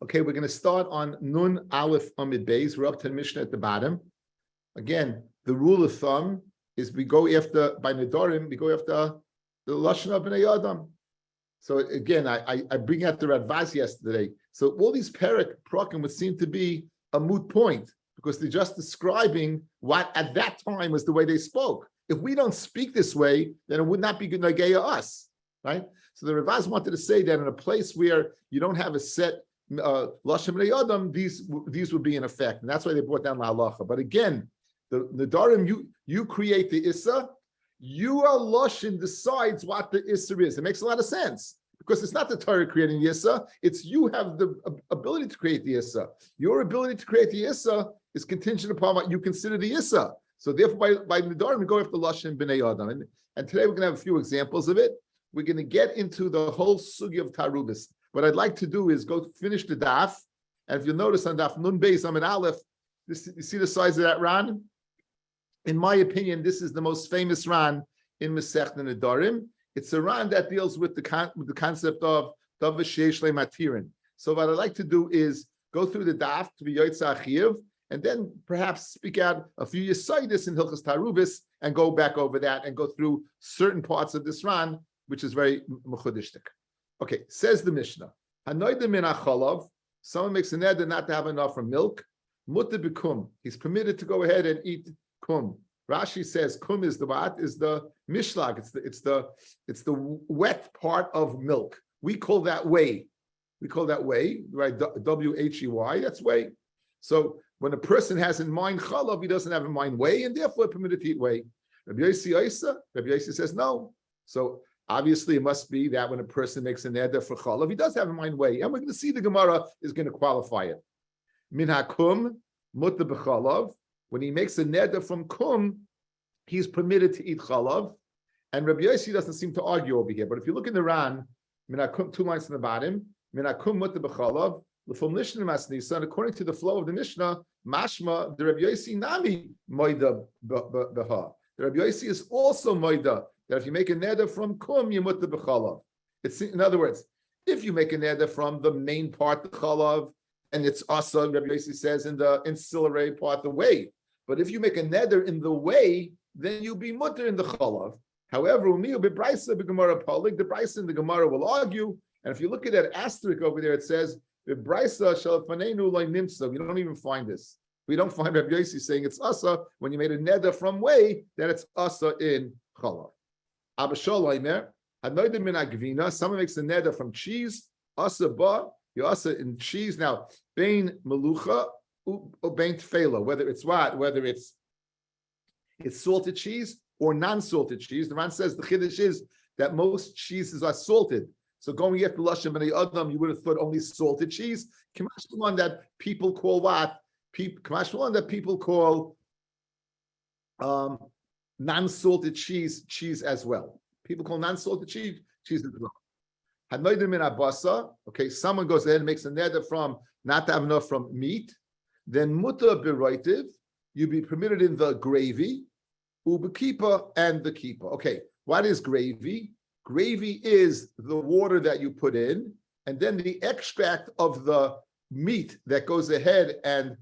Okay, we're going to start on Nun Aleph Amid Beis. We're up to the Mishnah at the bottom. Again, the rule of thumb is we go after, by Nedarim, we go after the Lashon of Bnei Adam. So again, I bring out the Radvaz yesterday. So all these prakim would seem to be a moot point because they're just describing what at that time was the way they spoke. If we don't speak this way, then it would not be good nageya us, right? So the Radvaz wanted to say that in a place where you don't have a set Lashon Bnei Adam, these would be in effect, and that's why they brought down la halacha. But again, the Nedarim, you create the Issa, your Lashon decides what the Issa is. It makes a lot of sense because it's not the Torah creating the Issa, it's you have the ability to create the Issa. Your ability to create the Issa is contingent upon what you consider the Issa. So therefore, by Nedarim, we go after Lashon Bnei Adam. And today we're going to have a few examples of it. We're going to get into the whole sugi of Tarubis. What I'd like to do is go finish the daf, and if you'll notice on daf Nun Beis Amid Aleph, you see the size of that ran? In my opinion, this is the most famous ran in Masechta Nedarim. It's a ran that deals with the concept of Davar Sheish Matirin. So what I'd like to do is go through the daf to be Yotzei Achiv, and then perhaps speak out a few Yesodis in Hilchos Tarubis and go back over that and go through certain parts of this ran, which is very mechudishtik. Okay, says the Mishnah. Hanoidim min achalav. Someone makes a neder not to have enough from milk. Mutter bekum. He's permitted to go ahead and eat kum. Rashi says kum is the what? Is the mishlag. It's the wet part of milk. We call that whey. We call that whey, right? W-H-E-Y. That's whey. So when a person has in mind chalav, he doesn't have in mind whey, and therefore permitted to eat whey. Rabbi Yossi says no. So obviously, it must be that when a person makes a neder for chalav, he does have in mind whey, and we're going to see the Gemara is going to qualify it. Min hakum mutter b'chalav. When he makes a neder from kum, he's permitted to eat chalav, and Rabbi Yossi doesn't seem to argue over here. But if you look in the Ran, min hakum, 2 lines in the bottom, min hakum mutter b'chalav. From Mishnah Masnisan, according to the flow of the Mishnah, mashma the Rabbi Yossi nami moida b'ha. The Rabbi Yossi is also moida. That if you make a neder from kum, you mutter b'chalav. It's, in other words, if you make a neder from the main part, the chalav, and it's asa, Rabbi Yossi says, in the ancillary part, the whey. But if you make a neder in the whey, then you'll be mutter in the chalav. However, the Brisa in the Gemara will argue, and if you look at that asterisk over there, it says, the Brisa shalafanenu loy nimsa. We don't even find this. We don't find Rabbi Yossi saying it's asa when you made a neder from whey, that it's asa in chalav. Someone makes a neder from cheese, asa ba, you asa in cheese. Now, bein melucha, or bein tefela, whether it's salted cheese or non-salted cheese. The Ran says the chiddush is that most cheeses are salted. So going after Lashon Bnei Adam, you would have thought only salted cheese. Kamash one that people call what? Kamash one that people call non-salted cheese as well. People call non-salted cheese as well. Hanoidim min abasa. Okay, someone goes ahead and makes a neder from not to have enough from meat. Then mutter beroitiv, you be permitted in the gravy, ubekipa and the keeper. Okay, what is gravy? Gravy is the water that you put in, and then the extract of the meat that goes ahead and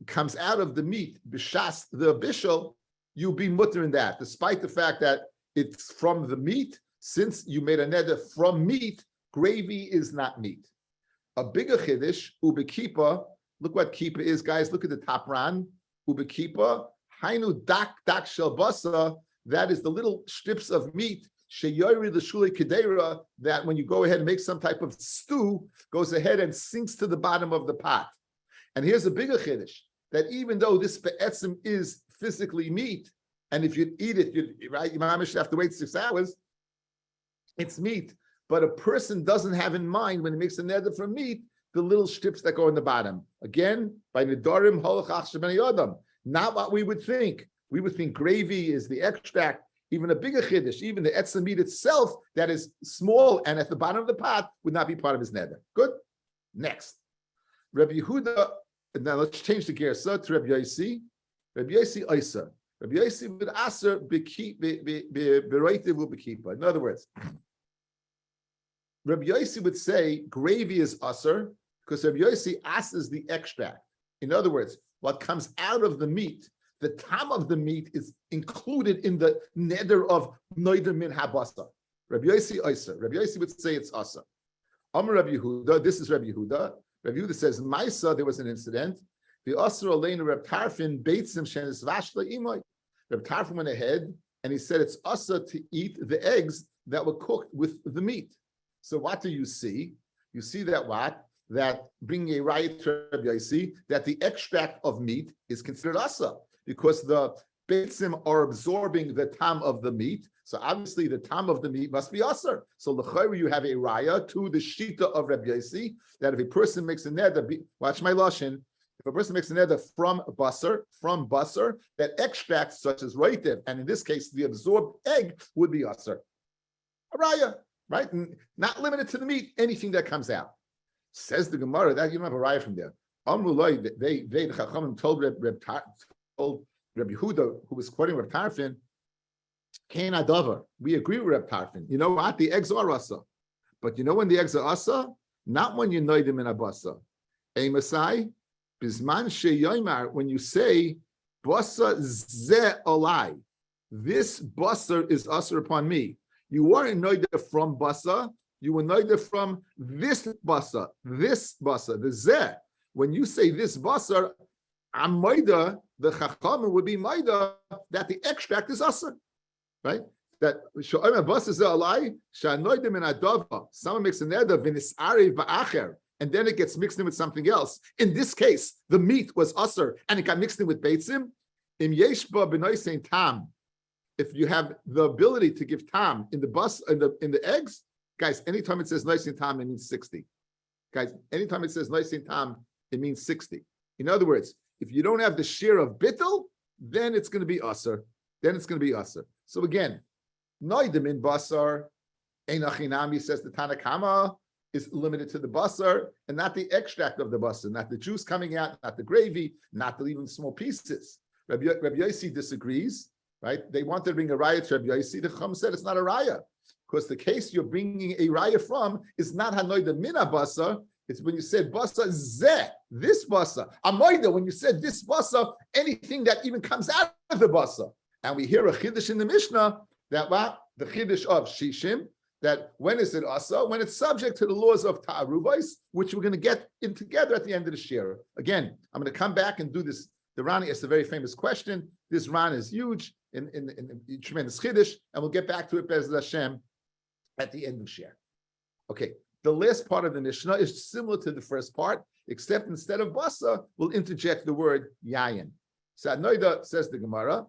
comes out of the meat, bishas the bishul. You'll be mutter in that, despite the fact that it's from the meat. Since you made a neder from meat, gravy is not meat. A bigger chiddush, ubekipa. Look what kipa is, guys. Look at the top ran. Ubekipa, hainu dak shel basa. That is the little strips of meat. Sheyori the shulei kedera. That when you go ahead and make some type of stew, goes ahead and sinks to the bottom of the pot. And here's a bigger chiddush, that even though this be'etzim is physically meat, and if you eat it, you have to wait 6 hours, it's meat. But a person doesn't have in mind, when he makes a neder from meat, the little strips that go in the bottom. Again, by Nedarim, holachach shebnei Adam. Not what we would think. We would think gravy is the extract, even a bigger chiddush, even the etzem meat itself that is small and at the bottom of the pot would not be part of his neder. Good? Next. Rabbi Yehuda, now let's change the gear. So to Rabbi Yossi. Rabbi Yossi Isa. Rabbi Yossi would aser beroitiv ubekipa. In other words, Rabbi Yossi would say gravy is usher because Rabbi Yossi asks the extract. In other words, what comes out of the meat, the tam of the meat is included in the neder of noider min habasa. Rabbi Yossi usher. Rabbi Yossi would say it's usher. Amar Rabbi Yehuda, this is Rabbi Yehuda. Rabbi Yehuda says, Maisa, there was an incident. The usher aleinu Reb Tarfin beitzim shenis vashla imoy. Reb Tarfin went ahead and he said it's usher to eat the eggs that were cooked with the meat. So what do you see? You see that what? That bringing a riot to Rabbi Yossi, that the extract of meat is considered asa because the beitzim are absorbing the tam of the meat. So obviously the tam of the meat must be asr. So l'chayru you have a raya to the shita of Rabbi Yossi that if a person makes a neder, watch my lashon, if a person makes a neder from basar, that extracts such as roitev, and in this case the absorbed egg would be asr. A raya, right? And not limited to the meat, anything that comes out. Says the Gemara that you don't have a raya from there. Amrullah, the Chachamim told Rabbi Yehuda, who was quoting Reb Tarfin, Kain Adavar. We agree with Reb Tarfin. You know what? The eggs are asa. But you know when the eggs are asa? Not when you know them in abasa. A Masai, Bisman Sheyoymar, when you say, Basa ze olai, this basar is asa upon me. You weren't noida from basa, you were noida from this basa, the ze. When you say this basar, I'm maida, the chachamim would be maida that the extract is asa, right? That someone makes a neder v'nis'arev ba'acher, and then it gets mixed in with something else. In this case, the meat was aser and it got mixed in with beitzim. Im yeshba b'noisein tam. If you have the ability to give tam in the eggs, guys, anytime it says noisein tam, it means 60. Guys, anytime it says noisein tam, it means 60. In other words, if you don't have the share of bittul, then it's going to be aser. So again, noidim in basar, einachinami says the Tanakama is limited to the basar and not the extract of the basar, not the juice coming out, not the gravy, not the even small pieces. Rabbi Yossi disagrees, right? They wanted to bring a raya to Rabbi Yossi. The Chum said it's not a raya because the case you're bringing a raya from is not hanoida mina basar. It's when you said basa zeh, this basa. Amoida, when you said this basa, anything that even comes out of the basa. And we hear a chiddush in the Mishnah that what? The chiddush of shishim, that when is it asa? When it's subject to the laws of ta'arubais, which we're going to get in together at the end of the shir. Again, I'm going to come back and do this. The Rani is a very famous question. This Ran is huge in tremendous chiddush, and we'll get back to it Bez Hashem at the end of shir. Okay. The last part of the Mishnah is similar to the first part, except instead of basa, we'll interject the word yayin. So Hanoida says the Gemara,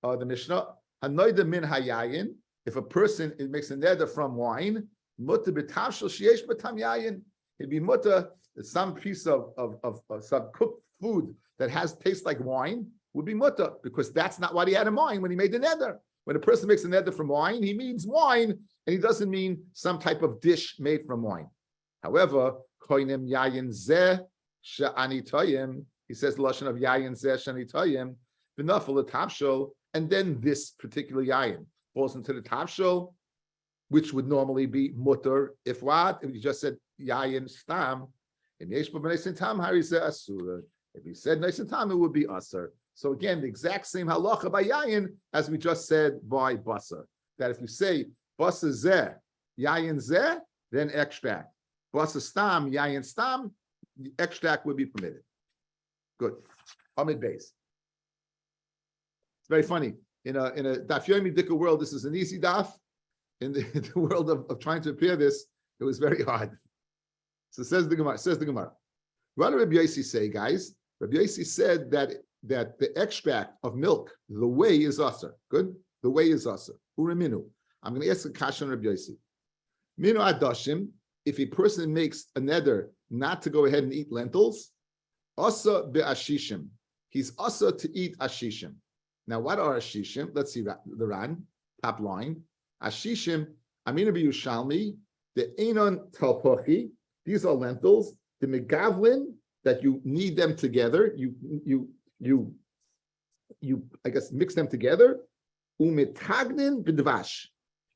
the Mishnah, Hanoida min hayayin, if a person makes a neder from wine, muta b'tavshel sheyesh b'tam yayin, it'd be muta, some piece of some cooked food that tastes like wine would be muta, because that's not what he had in mind when he made the neder. When a person makes a neder from wine, he means wine, and he doesn't mean some type of dish made from wine. However, koinim yayin zeh she'ani toyim, he says the lashon of yayin zeh she'ani toyim, v'nafel tavshel, and then this particular yayin falls into the tavshel, which would normally be mutter. If what? If you just said yayin stam, and yesh b'neisin tam hari zeh asura. If he said neisin tam, it would be asur. So again, the exact same halacha by yayin as we just said by basar. That if you say basar zeh, yayin zeh, then extract. Basar stam, yayin stam, the extract would be permitted. Good. Amid Beis. It's very funny. In a Daf Yomi Dika world, this is an easy daf. In the world of trying to prepare this, it was very hard. So says the Gemara. What did Rabbi Yossi say, guys? Rabbi Yossi said that the extract of milk, the whey is asr. Good? The whey is asr. Uriminu. I'm going to ask a kasha on Rabbi Yossi. Minu adashim, if a person makes a neder not to go ahead and eat lentils, asa be'ashishim. He's asa to eat ashishim. Now, what are ashishim? Let's see the Ran, top line. Ashishim, amina b'yushalmi, the enon talpochi, these are lentils, the megavlin, that you knead them together, you I guess mix them together, umitagnin b'dvash,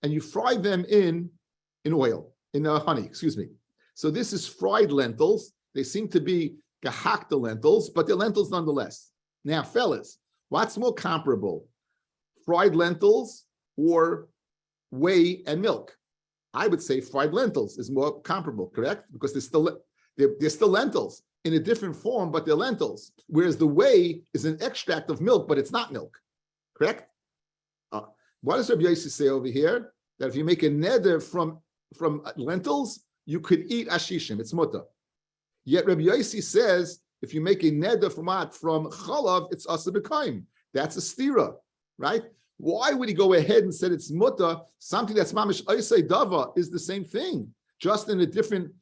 and you fry them in oil. in honey, excuse me. So this is fried lentils. They seem to be gehackte lentils, but they're lentils nonetheless. Now, fellas, what's more comparable? Fried lentils or whey and milk? I would say fried lentils is more comparable, correct? Because they're still lentils in a different form, but they're lentils. Whereas the whey is an extract of milk, but it's not milk, correct? What does Rabbi Yossi say over here? That if you make a neder from lentils, you could eat ashishim. It's mutter. Yet Rabbi Yossi says if you make a neder from chalav, it's asa b'kaim. That's a stira, right? Why would he go ahead and said it's mutter? Something that's mamish oisei dava is the same thing, just in a different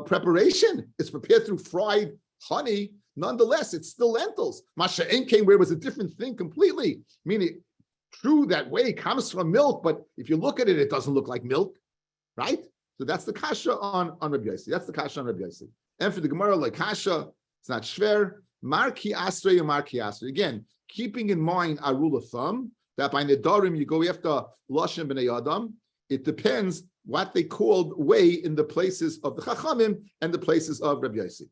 preparation. It's prepared through fried honey. Nonetheless, it's still lentils. Masha came where it was a different thing completely. Meaning, true that whey comes from milk, but if you look at it, it doesn't look like milk, right? So that's the kasha on Rabbi Yossi. That's the kasha on Rabbi Yossi. And for the Gemara, like kasha, it's not shver. Marki asrei or marki asrei. Again, keeping in mind our rule of thumb that by Nedarim you go after Lashon b'nei Adam. It depends what they called whey in the places of the Chachamim and the places of Rabbi Yossi.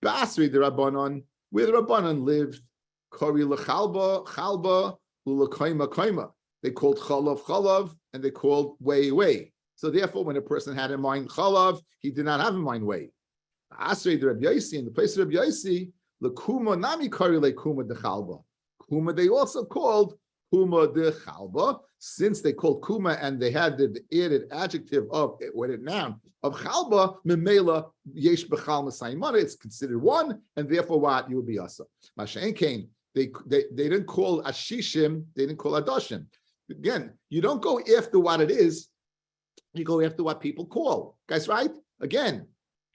Ba'asri the Rabbanon, where the Rabbanon lived, kori lechalba, chalba, ulakaima kaima. They called chalav chalav and they called whey. So therefore, when a person had in mind chalav, he did not have in mind whey. Ba'asri the Rabbi Yossi, in the place of Rabbi Yossi, lekuma nami kori lekuma de chalba. Kuma they also called kuma de chalba, since they called kuma and they had the added adjective of what it noun of chalba, memela yesh bechal masaymana, it's considered one, and therefore what you would be asa. Mashain came, they didn't call ashishim, they didn't call adoshim. Again, you don't go after what it is, you go after what people call. Guys, right? Again,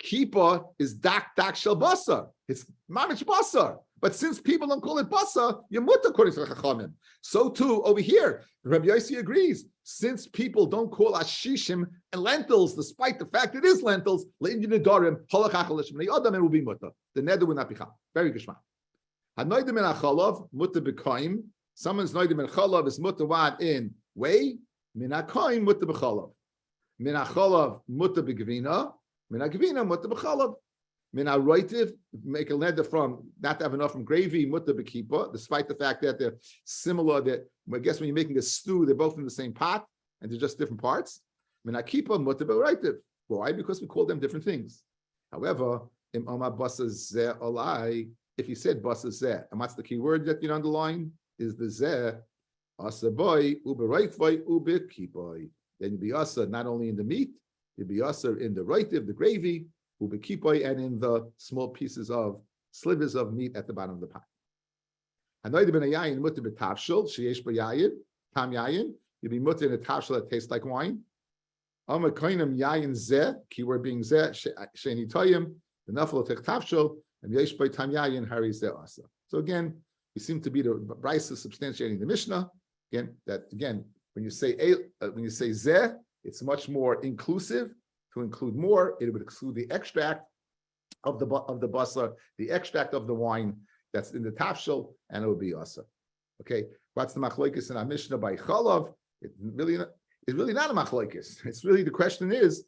kippah is dak shel basar. It's mamish basar. But since people don't call it basa, you're mutter according to the Chachamim. So too over here, Rabbi Yossi agrees. Since people don't call ashishim and lentils, despite the fact it is lentils, le'inyan nedarim halachachalish b'nei adam, it will be mutter. The neder will not be chal. Very gishma. Hanoidim in achalav mutter b'kaim. Someone's noidim in chalav is mutter what in whey. Min akaim mutter b'chalav. Min achalav mutter b'gvina. Min agvina mutter b'chalav. Min aroitiv, make a neder from not to have enough from gravy, mutter b'kippah, despite the fact that they're similar. That I guess when you're making a stew, they're both in the same pot and they're just different parts. Min akippah mutter b'roitiv. Why? Because we call them different things. However, im amar basa zeh olai, if you said basa zeh, and what's the key word that you underline? Is the zeh asaboy uberoitvoy ubekippah. Then you'd be asa not only in the meat, you'd be asa in the roitiv, the gravy, and in the small pieces of slivers of meat at the bottom of the pot. You'd be mutter in a tafshel that tastes like wine. Keyword being zeh, sheni toyim, the nafel tech tafshel, and yesh by tam yayin hari zeh asa. So again, we seem to be the brisa substantiating the Mishnah. Again, when you say zeh, it's much more inclusive. To include more, it would exclude the extract of the basar, the extract of the wine that's in the tafshel, and it would be asa. Okay, what's the machlokes in our Mishnah by chalav? It's really not a machlokes. It's really, the question is,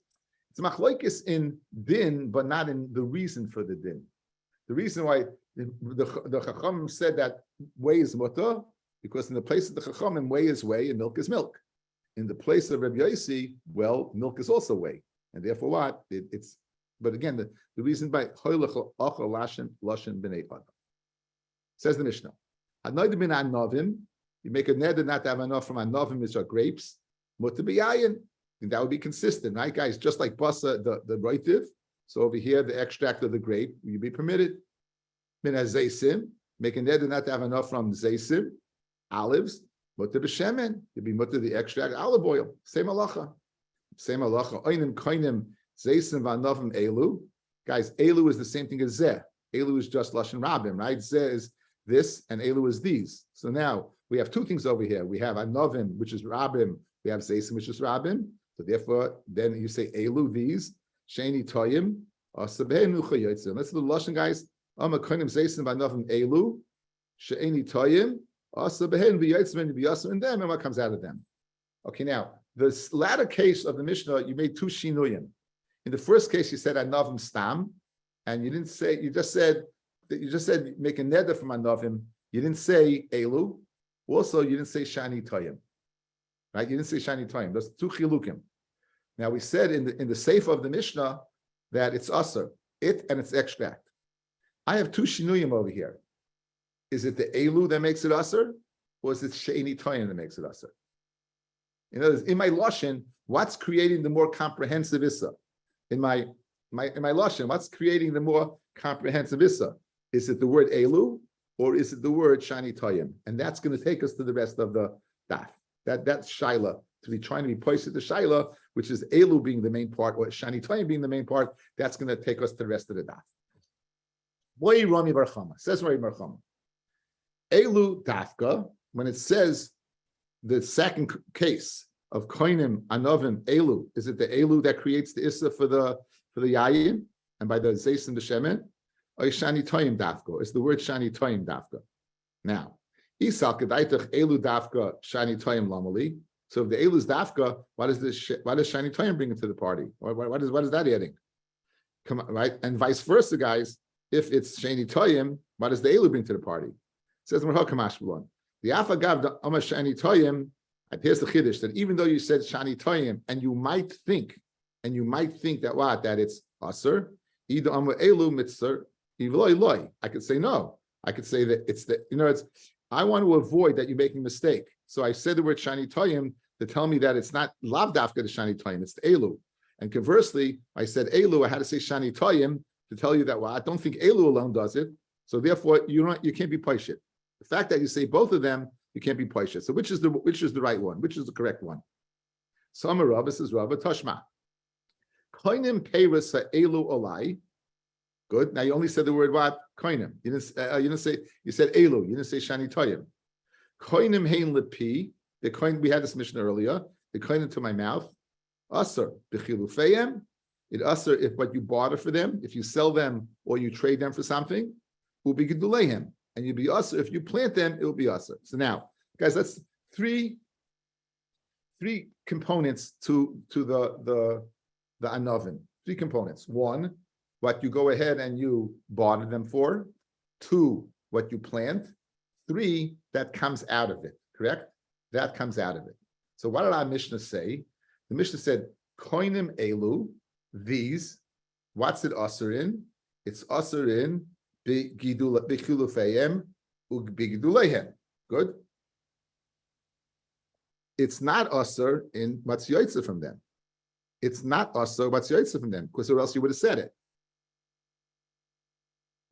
it's a machlokes in din, but not in the reason for the din. The reason why the Chachamim said that whey is mutter, because in the place of the Chachamim, whey is whey and milk is milk. In the place of Rabbi Yossi, well, milk is also whey. And therefore, what it's? But again, the reason by hoylach achal lashin b'nei adam says the Mishnah. Hanoidim bin anovim. You make a neder not to have enough from anovim, which are grapes. Mutter b'yayin. And that would be consistent, right, guys? Just like basa, the roitiv. So over here, the extract of the grape, you'd be permitted. Min hazeisim. Make a neder not to have enough from zeisim, olives. Mutter b'shemen. You'd be mutter the extract olive oil. Same halacha. Same halacha. Oinim koinim zeisim v'anavim elu. Guys, elu is the same thing as zeh. Elu is just lashon rabim, right? Zeh is this, and elu is these. So now we have two things over here. We have anavim, which is rabim. We have zeisim, which is rabim. So therefore, then you say elu, these. Sheni toyim asabenu chayotzim. Let's do the lashon, guys. Ama koinim zeisim v'anavim elu. Sheni toyim asabenu v'yotzim v'yasim in them, and what comes out of them. Okay, now. The latter case of the Mishnah, you made two shinuyim. In the first case, you said Anavim Stam, and you didn't say, you just said make a neder from Anavim. You didn't say Elu. Also, you didn't say Shani Toyim. Right? You didn't say Shani Toyim. Those two chilukim. Now we said in the Sefer of the Mishnah that it's Aser, it and its extract. I have two Shinuyim over here. Is it the Elu that makes it Aser, or is it Shani Toyim that makes it Aser? In other words, in my Lashon, what's creating the more comprehensive Issa? In my Lashon, what's creating the more comprehensive Issa? Is it the word Elu, or is it the word Shani Toyim? And that's going to take us to the rest of the Daf. That's Shaila, to be trying to be poised to Shaila, which is Elu being the main part, or Shani Toyim being the main part. That's going to take us to the rest of the Daf. Boy Rami Barchama, says Rami Barchama. Elu Dafka, when it says the second case of Koinim, Anovim, Elu, is it the Elu that creates the Issa for the Yayin, and by the Zeis and the Shemen? Or Shani Toyim Dafka? It's the word Shani Toyim Dafka. Now, Isal Kedaitach Elu Dafka Shani Toyim Lamali. So if the Elu is Dafka, why does Shani Toyim bring it to the party? What is that adding? Come on, right? And vice versa, guys. If it's Shani Toyim, why does the Elu bring to the party? It says Merhal Kamashbulon. The Afagav the Amma Shani Toyim. Here's the chiddush that even though you said Shani Toyim, and you might think that it's Aser, either Amma Elu Mitzur. I could say no. I could say that it's I want to avoid that you're making a mistake. So I said the word Shani Toyim to tell me that it's not Lav Dafka the Shani Toyim, it's the Elu. And conversely, I said Elu, I had to say Shani Toyim to tell you that, well, I don't think Elu alone does it. So therefore, you can't be Paishit. The fact that you say both of them, you can't be Paishit. So which is the right one? Which is the correct one? Sama Rabbi says Rabbi Tashma. Koinim Peiris Elu Olai. Good. Now you only said the word what? Koinim. You didn't say. You said Elu. You didn't say Shani Toyim. Koinim hein lepi. The coin. We had this mission earlier. The koinim to my mouth. Aser b'chilufayim. It aser if what you barter for them, if you sell them or you trade them for something, will be geduleihem, and you'll be aser if you plant them. It will be aser. So now, guys, that's three components to the anovim. Three components. One, what you go ahead and you barter them for. Two, what you plant. Three, that comes out of it, correct? That comes out of it. So what did our Mishnah say? The Mishnah said, Koinim elu, these, what's it usher in? It's usher in b'chilufayim u'b'giduleihem. Good? It's not usher in what's yotzeh from them. It's not usher what's yotzeh from them, because or else you would have said it.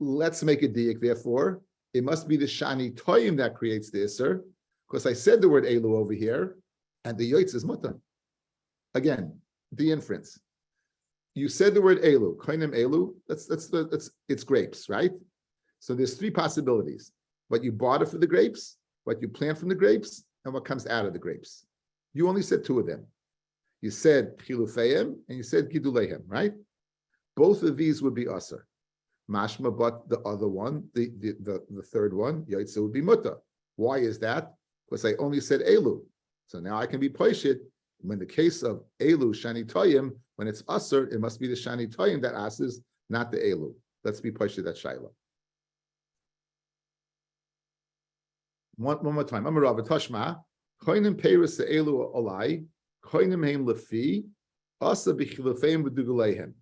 Let's make a diak, therefore. It must be the Shani Toyim that creates the Isser, because I said the word Elu over here, and the Yoitz is Mutter. Again, the inference. You said the word Elu, Koinim Elu, it's grapes, right? So there's three possibilities. What you barter for the grapes, what you plant from the grapes, and what comes out of the grapes. You only said two of them. You said Chilufayim, and you said Giduleihem, right? Both of these would be Asr. Mashma, but the other one, the third one, Yaitse would be Mutta. Why is that? Because I only said Elu. So now I can be Poishit. When the case of Elu, Shani Toyim, when it's Asr, it must be the Shani Toyim that asks, not the Elu. Let's be Poishit at Shaila. One more time. I'm a Rabbi Tashma. Koinim Peiris Elu Olai, Koinim Heim Lefi, Asa Bichilufeim V'Duguleihem.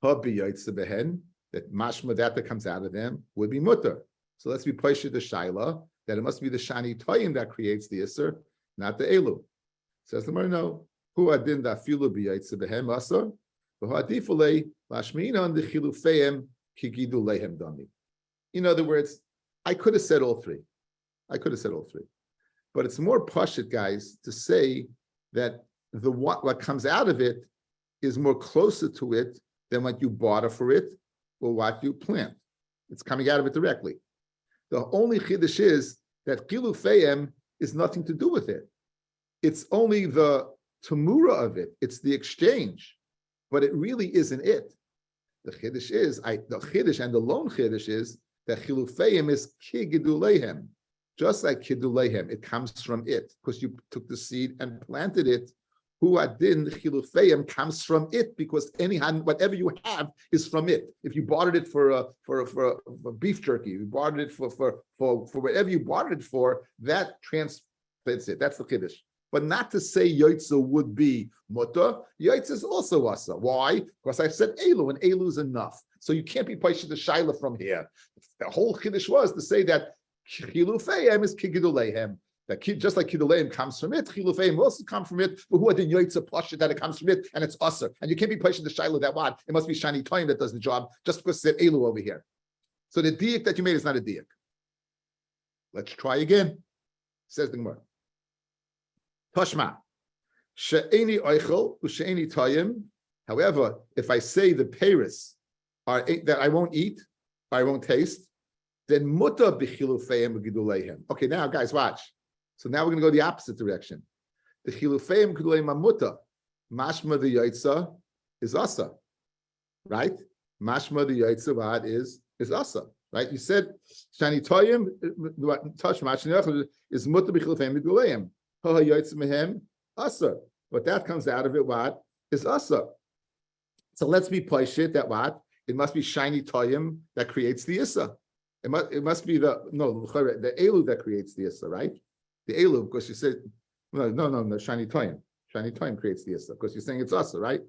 Habi Yaitse Behen. That mashma that comes out of them would be mutter. So let's be poished the shaila that it must be the shani toyim that creates the isser, not the elu. Says the no. Who adin da filu b'yaitze behem asar, v'hu adifulei lashmina on the chilufeim kigidu lehem dami. In other words, I could have said all three. But it's more pashut, guys, to say that what comes out of it is more closer to it than what you barter for it or what you plant. It's coming out of it directly. The only chiddush is that chilufeim is nothing to do with it. It's only the tamura of it. It's the exchange, but it really isn't it. The chiddush is, the chiddush and the lone chiddush is that chilufeim is kigiduleihem. Just like kiduleihem, it comes from it, because you took the seed and planted it Who adin chilufeim comes from it because whatever you have is from it. If you bartered it for beef jerky, you bartered it for whatever you bartered it for, that translates it. That's the chiddush. But not to say Yaitza would be mutter. Yaitza is also asa. Why? Because I said elu, and elu is enough. So you can't be paishet the shaila from here. The whole chiddush was to say that chilufeim is kigidulehem. That just like kiduleim comes from it, chilufeim also come from it. But who are the Yaitza pashit that it comes from it, and it's asa. And you can't be paishet the shaila that what? It must be shani toim that does the job just because it said elu over here. So the diak that you made is not a diak. Let's try again. Says the Gemara. Tashma, she'eni oichel u'she'eni tayim. However, if I say the peiros are that I won't eat, I won't taste, then muta b'chilufeim v'giduleihem. Okay, now guys, watch. So now we're going to go the opposite direction. The chilufeim v'giduleihem muta. Mashma the yaitza is asa, right? Mashma the yaitza vad is asa, right? You said shani tayim tashma is muta b'chilufeim v'giduleihem. What that comes out of it, what is asa? So let's be poishit that what it must be shiny toyim that creates the issa. It must be the elu that creates the issa, right? The elu, because you said no shiny toyim. Shiny toyim creates the issa because you're saying it's asa, right?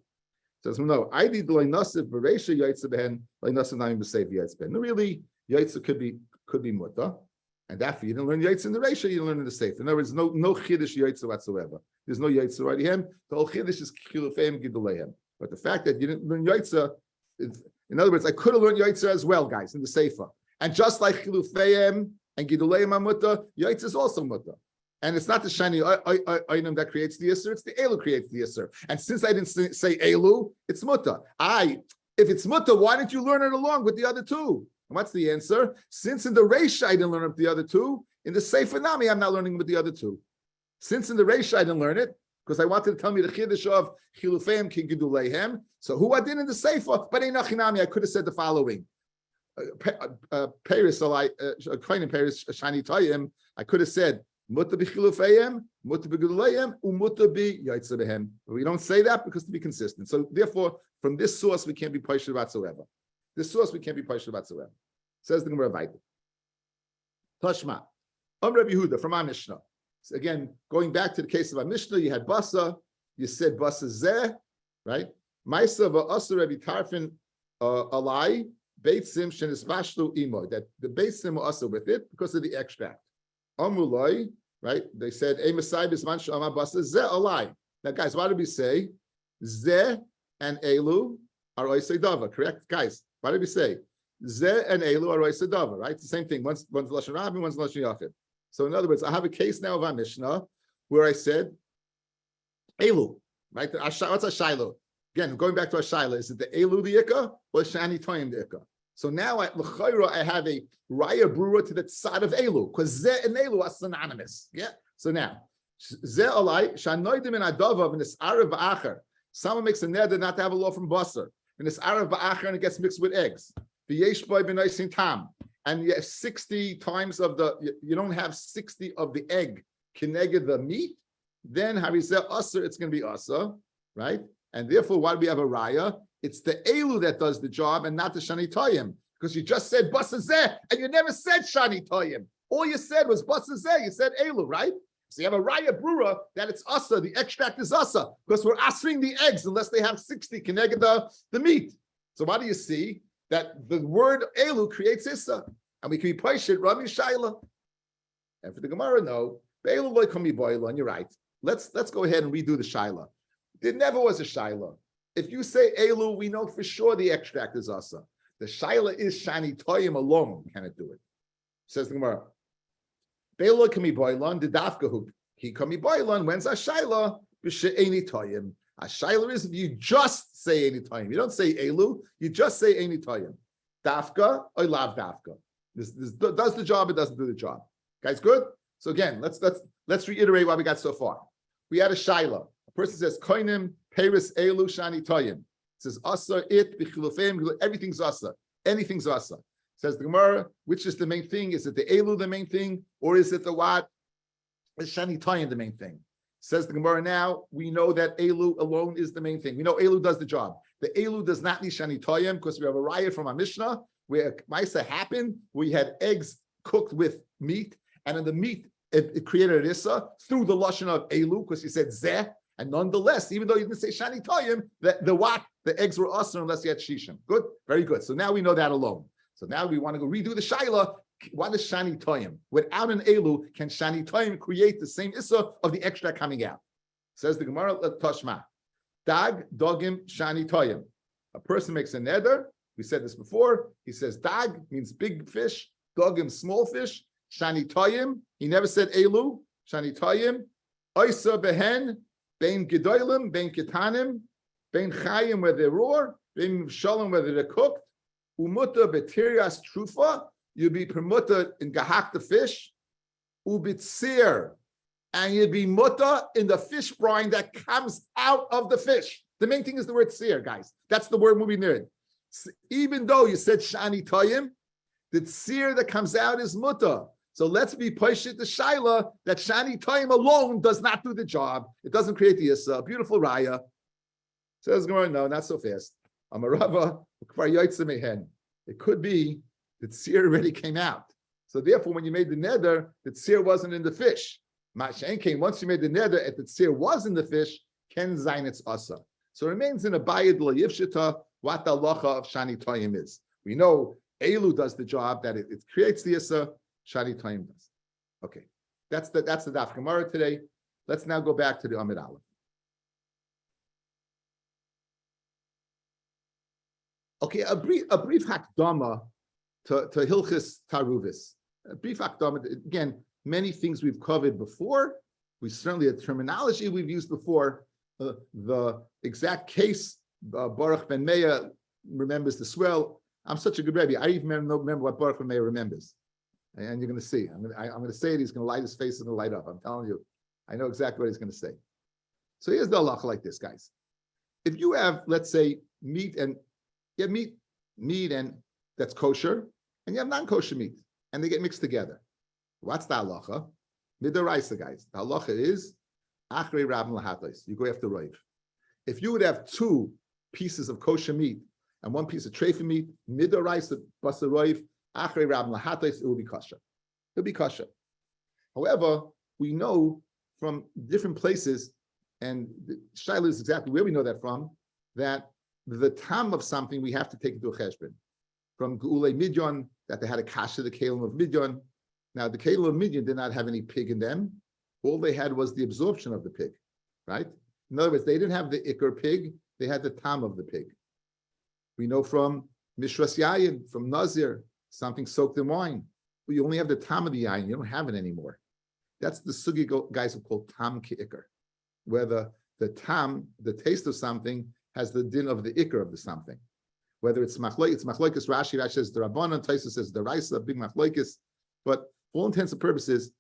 Says no. I did loynasiv bereisha yaitza behen loynasiv naim b'sev yaitza behen. No, really, yaitza could be muta. And therefore, you didn't learn Yaitz in the Reisha, you didn't learn in the Sefer. In other words, no Chiddush Yaitz whatsoever. There's no Yaitz already him. The whole Chiddush is Chilufeim Giduleim. But the fact that you didn't learn Yaitz, in other words, I could have learned Yaitz as well, guys, in the Sefer. And just like Chilufeim and Giduleim Amutta, Yaitz is also Mutta. And it's not the shiny item that creates the Yisr, it's the Elu creates the Yisr. And since I didn't say Elu, it's Mutta. If it's Mutta, why didn't you learn it along with the other two? What's the answer? Since in the Reisha I didn't learn with the other two, in the Sefer Nami I'm not learning with the other two. Since in the Reisha I didn't learn it, because I wanted to tell me the Chiddush of Chilufeim King Giduleihem. So who I did in the Sefer, but in Achinami I could have said the following. Paris, Kohen Paris, Shani Tayim, I could have said, Mutta b'chilufeim, Mutta b'giduleihem, Mutta b'yaitza behem. But we don't say that because to be consistent. So therefore, from this source we can't be paished whatsoever. This source we can't be paished whatsoever. Says the Gemara Vayta. Tashma. Rabbi Yehuda from our Mishnah. So again, going back to the case of our Mishnah, you had basa, you said basa zeh, right? Maisa va'asur Rabbi Tarfin alai, beit sim shenisbashlu imo, that the beit sim were also with it because of the extract. Amulai, right? They said, Ei Masai bisman shama basa zeh alai. Now guys, what did we say? Zeh and elu are oisei dava, correct? Guys, what did we say? Zeh and elu are oisei dava, right? It's the same thing. One's lashon rabbi, one's lashon yachid. So in other words, I have a case now of our Mishnah where I said elu, right? What's a shiloh? Again, going back to a shiloh, is it the elu the ikka or shani toyim the ikka? So now I have a raya brewer to the side of elu because zeh and elu are synonymous. Yeah. So now zeh alai shanoidim in adava in this arav ba'acher. Someone makes a neder not to have a law from basar. In this arav ba'acher and it gets mixed with eggs. The yesh boy b'noisin tam. And you have 60 times of you don't have 60 of the egg kineged the meat, then harizeh asr, it's going to be asr, right? And therefore, why do we have a raya? It's the elu that does the job and not the shani toyim, because you just said basazeh and you never said shani toyim. All you said was basazeh. You said elu, right? So you have a raya brura that it's asr. The extract is asr because we're asring the eggs unless they have 60 kineged the meat. So what do you see? That the word elu creates issa, and we can be paishet Rami Shaila. And for the Gemara, no, elu loy kami boila, and you're right. Let's go ahead and redo the Shaila. There never was a Shaila. If you say elu, we know for sure the extract is asa. The Shaila is shani toyim alone. Can it do it? Says the Gemara. Elu loy kami boila, the dafka hoop. He kami boila. When's a Shaila? B'she'eni toyim. A Shaila is if you just say any time. You don't say elu, you just say any time. Dafka or lav dafka. This does the job, it doesn't do the job. Guys, good? So again, let's reiterate what we got so far. We had a Shaila. A person says, Koinim, Peris, Elu, Shani Toyim. It says Asa, it, Bichilufim, everything's Asa. Anything's Asa. Says the Gemara, which is the main thing? Is it the Elu the main thing? Or is it the what? Is Shani Toyim the main thing? Says the Gemara now, we know that Elu alone is the main thing. We know Elu does the job. The Elu does not need Shani Toyim because we have a riot from our Mishnah where Maisa happened. We had eggs cooked with meat, and in the meat, it created an Issa through the Lashon of Elu because he said Zeh. And nonetheless, even though you didn't say Shani Toyim, the eggs were usher unless you had Shishim. Good? Very good. So now we know that alone. So now we want to go redo the Shaila. What is Shani Toyim? Without an Elu, can Shani Toyim create the same Issa of the extra coming out? Says the Gemara, Tashma. Dag, Dogim, Shani Toyim. A person makes a neder. We said this before. He says Dag means big fish, Dogim, small fish. Shani Toyim. He never said Elu. Shani Toyim. Oisa behen, bein Gedolim, bein Ketanim, bein Chayim where they roar, bein Shalom where they're cooked. Umuta betirias trufa. You'd be permuta in gahak the fish, ubitzir, and you'd be mutta in the fish brine that comes out of the fish. The main thing is the word tzir, guys. That's the word moving near it. Even though you said shani toyim, the tzir that comes out is mutta. So let's be poishit the shaila that shani toyim alone does not do the job. It doesn't create the issa. Beautiful raya. Says Gemara, no, not so fast. Amarava kvar yoytze mehen. It could be the tzir already came out. So therefore, when you made the neder, the tzir wasn't in the fish. Ma'ashen came, once you made the neder, if the tzir was in the fish, ken zayin it's asa. So it remains in a bayid lo yivshita what the halacha of shani toyim is. We know Elu does the job, that it creates the asa, shani toyim does. Okay, that's the Daf Gemara today. Let's now go back to the Amid Aleph. Okay, a brief hakdama to Hilchis Taruvis. A brief hakdama, again, many things we've covered before. We certainly had terminology we've used before. The exact case, Baruch ben Meah remembers this well. I'm such a good Rebbe. I even remember what Baruch ben Meah remembers. And you're going to see. I'm going to say it. He's going to light his face and it'll light up. I'm telling you. I know exactly what he's going to say. So here's the halacha like this, guys. If you have, let's say, meat and that's kosher, and you have non-kosher meat, and they get mixed together. What's the halacha? Midaraisa, guys. The halacha is achrei rabim lahatos. You go after roiv. If you would have two pieces of kosher meat and one piece of treifa meat, midaraisa basa roiv, achrei rabim lahatos, it will be kosher. It will be kosher. However, we know from different places, and Shaila is exactly where we know that from, that the tam of something we have to take into a cheshbon. From Geulei Midyon, that they had a kasha, the kalim of Midyon. Now, the kalim of Midyon did not have any pig in them. All they had was the absorption of the pig, right? In other words, they didn't have the ikar pig, they had the tam of the pig. We know from Mishras Yayin, from Nazir, something soaked in wine. But you only have the tam of the yayin, you don't have it anymore. That's the sugi guys who call tam ki ikar, where the tam, the taste of something, has the din of the ikar of the something. Whether it's machlokes, Rashi says the Rabbanan, Taisa says the Raisa, big machlokes. But for all intents and purposes,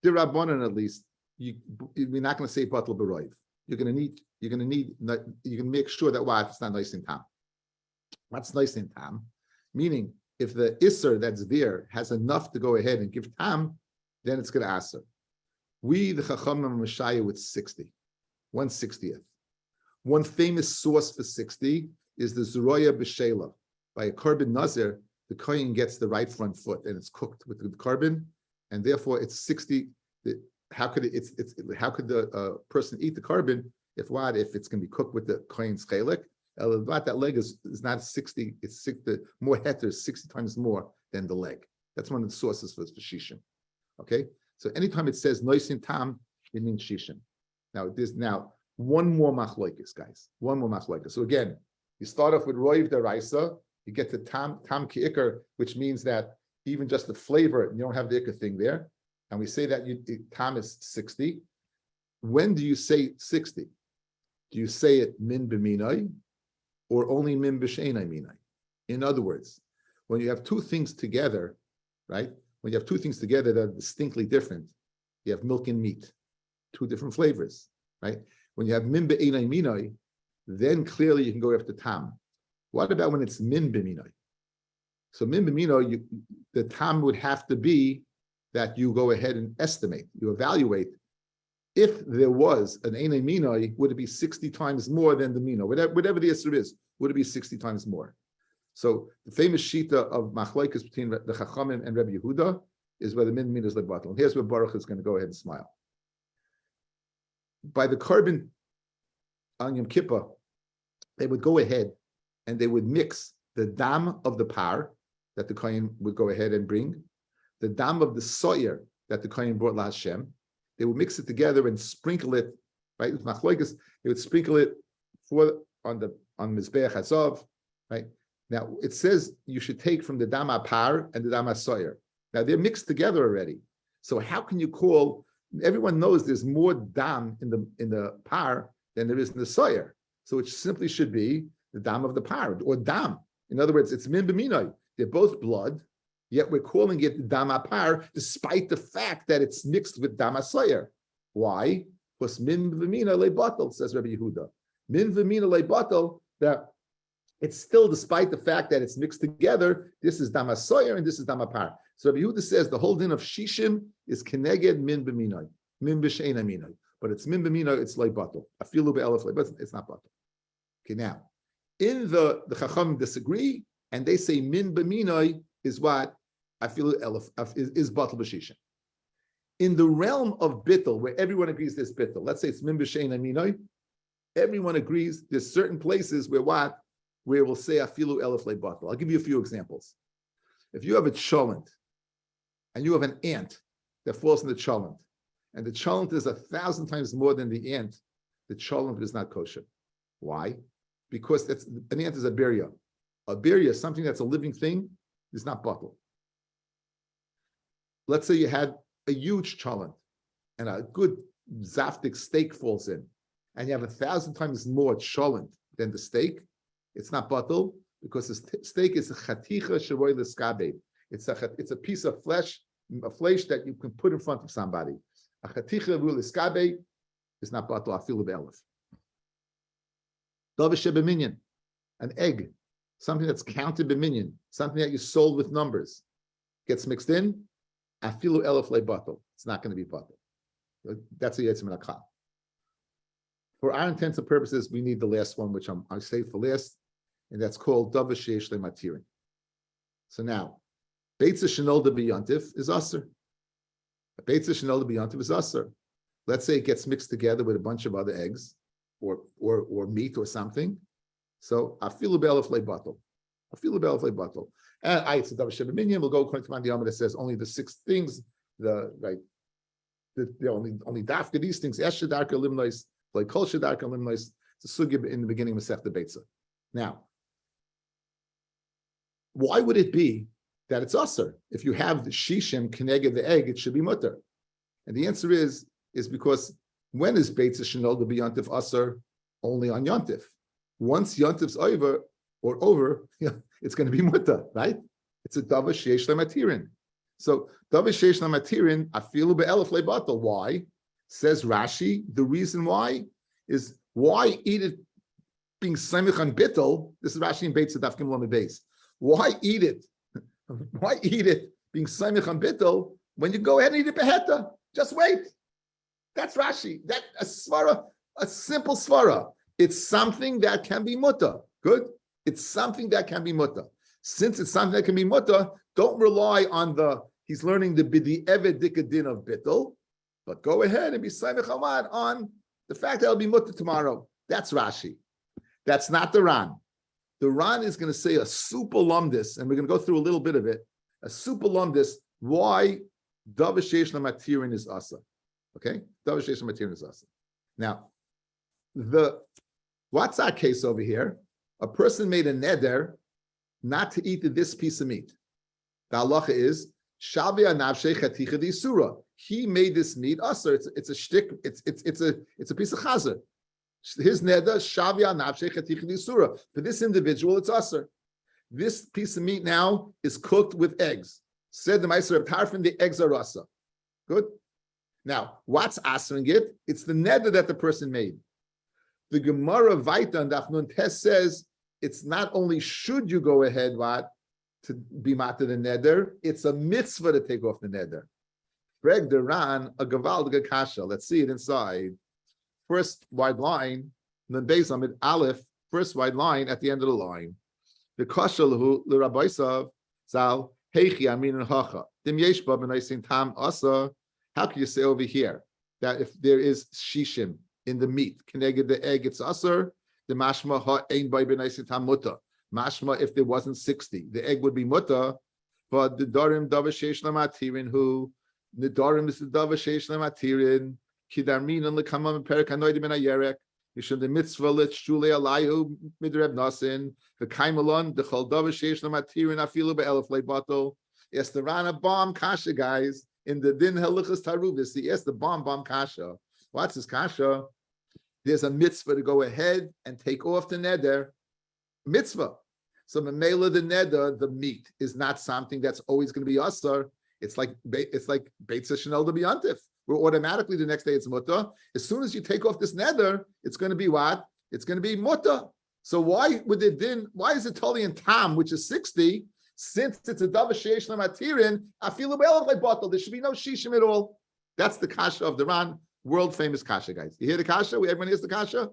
the Rabbanan at least, you're not going to say batal b'roiv. You're going to make sure that it's not nice in tam. What's nice in tam? Meaning, if the isser that's there has enough to go ahead and give tam, then it's going to aser. We, the Chachamim Mashaya, with 60, 1/60th. One famous source for 60 is the Zeroya B'Shela. By a korban nazir, the kohen gets the right front foot and it's cooked with the korban, and therefore it's 60. How could the person eat the korban if it's going to be cooked with the kohen's chelik? That leg is not 60. It's 60 more heter, 60 times more than the leg. That's one of the sources for shishim. Okay, so anytime it says noisin tam, it means shishim. Now there's one more machlokes, guys. One more machlokes. So again, you start off with roiv deraisa, you get to tam ki ikar, which means that even just the flavor, you don't have the ikar thing there. And we say that tam is 60. When do you say 60? Do you say it min b'minai or only min b'sheinai minai? In other words, when you have two things together, right? When you have two things together that are distinctly different, you have milk and meat, two different flavors, right? When you have min b'einai minai, then clearly you can go after tam. What about when it's min b'minai? So min b'minai, the tam would have to be that you go ahead and estimate, you evaluate If there was an Einay Minoi, would it be 60 times more than the Mino? Whatever the Isser is, would it be 60 times more? So the famous Shita of Machlokes between the Chachamim and Rabbi Yehuda is where the Min Min is Lebatal. And here's where Baruch is going to go ahead and smile. By the carbon on Yom Kippur, they would go ahead and they would mix the dam of the par that the Kohen would go ahead and bring, the dam of the soyer that the Kohen brought LaHashem. They would mix it together and sprinkle it, right? With Machlokes, they would sprinkle it on Mizbeach Hazav, right? Now it says you should take from the dam par and the dam soyer. Now they're mixed together already. So how can you call? Everyone knows there's more dam in the par than there is in the soyer. So it simply should be the dam of the par or dam. In other words, it's min b'minoi. They're both blood, yet we're calling it the dam par, despite the fact that it's mixed with dam soyer. Why? Because min v'mina lebatal, says Rabbi Yehuda. Min v'mina lebatal, that it's still, despite the fact that it's mixed together, this is dam soyer and this is dam par. So Rabbi Yehuda says the whole din of shishim is keneged min b'minoi, min b'sheina minoi. But it's min b'minoi, it's lebatal. Afilu be'elef lebatal, it's not batal. Okay, now, in the Chacham disagree, and they say min b'minoi is what afilu elef is batal b'shishim. In the realm of bittul, where everyone agrees there's bittul, let's say it's min b'sheina minoi, everyone agrees there's certain places where we'll say afilu elef lebatal. I'll give you a few examples. If you have a cholent, and you have an ant that falls in the cholent, and the cholent is 1,000 times more than the ant, the cholent is not kosher. Why? Because an ant is a birya. A birya, something that's a living thing, is not batal. Let's say you had a huge cholent, and a good zaftik steak falls in, and you have 1,000 times more cholent than the steak, it's not batal, because the steak is a chaticha sheroy l'skabe. It's a piece of flesh that you can put in front of somebody. A chaticha l'skabe is not batal afilu be'elef. Davish b'minyan, an egg, something that's counted b'minyan, something that you sold with numbers, gets mixed in, afilu elef lebatal. It's not going to be batal. That's a yetzim and. For our intents and purposes, we need the last one, which I save for last, and that's called davish yesh lematirin. So now, beitza shenolda b'yantif is aser. Beitza shenolda b'yantif is aser. Let's say it gets mixed together with a bunch of other eggs, or meat or something. So afilu be'elef lebatal. Afilu be'elef lebatal. And it's a davar shebeminion. We'll go according to Mandi Yama that says only the 6 things. The only dafka these things. Esh shedarka limnois, like kol shedarka limnois. It's a sugya in the beginning of Masechta Beitza. Now, why would it be that it's aser? If you have the shishim keneged the egg, it should be mutter. And the answer is because when is beitza shenol to be yontif aser? Only on yontif. Once yontif's over, it's going to be mutter, right? It's a davar sheyesh lematirin. So davar sheyesh lematirin afilu be'elef lebatal. Why? Says Rashi. The reason why is why eat it being samich on bittel. This is Rashi in Beitza Daf Gimel on the base. Why eat it? Why eat it being samich on bittel when you go ahead and eat it beheta? Just wait. That's Rashi. That a svara, a simple svara. It's something that can be mutter. Good. It's something that can be mutter. Since it's something that can be mutter, don't rely on he's learning the bidi eved dikadin of bittel, but go ahead and be samich on the fact that it'll be mutter tomorrow. That's Rashi. That's not the Ran. The Ran is going to say a super lumdis, and we're going to go through a little bit of it. A super lumdis, why davar sheyesh lematirin is asa. Okay? Davar sheyesh lematirin is asa. Now, what's our case over here? A person made a neder not to eat this piece of meat. The halacha is shavia navshei chaticha d'isura. He made this meat asa. It's a shtick. It's a piece of chazer. His neder shavia navshei chaticha d'isura. For this individual, it's asa. This piece of meat now is cooked with eggs. Said the Meister of Tarfin, the eggs are asa. Good. Now, what's asering it? It's the neder that the person made. The Gemara Vaita and Daf Nun Tes says it's not only should you go ahead to be matir the neder, it's a mitzvah to take off the neder. Freg the Ran a Gavaldiga Kasha. Let's see it inside. First wide line, and then based on it, Aleph, first wide line at the end of the line. The Kasha Lahu, the Rabbi Sav, Zal, Heichi, Amin and Hacha. Dim Yeshba, and I sing Tam Asa. How can you say over here that if there is Shishim in the meat, Keneged the egg, it's Asar, the Mashma Ha Ein By Ben I sing Tam Mutta. Mashma, if there wasn't 60, the egg would be Mutta, but the Darim Davashesh Lamatirin, who the Darim is the Davashesh Lamatirin. Kidarmin and Lekamam Perik Anoidim and Ayerek. Yishon the mitzvah lit shule alayu midreb nasin. The kaimalon the chaldav sheish lamatirin afilu be'elef leibato. Yes, the Rana bomb kasha guys in the din helichas taruvis. Yes, the bomb kasha. What's this kasha? There's a mitzvah to go ahead and take off the neder mitzvah. So memela the neder, the meat is not something that's always going to be asar. It's like Beit Chanel to be antif. Where automatically the next day it's mutter. As soon as you take off this neder, it's going to be what? It's going to be mutter. So why would it then? Why is it totally in tam, which is 60? Since it's a davar sheish lamatirin, afilu be'elef leibatal. There should be no shishim at all. That's the kasha of the Ran, world famous kasha, guys. You hear the kasha? Everyone hears the kasha.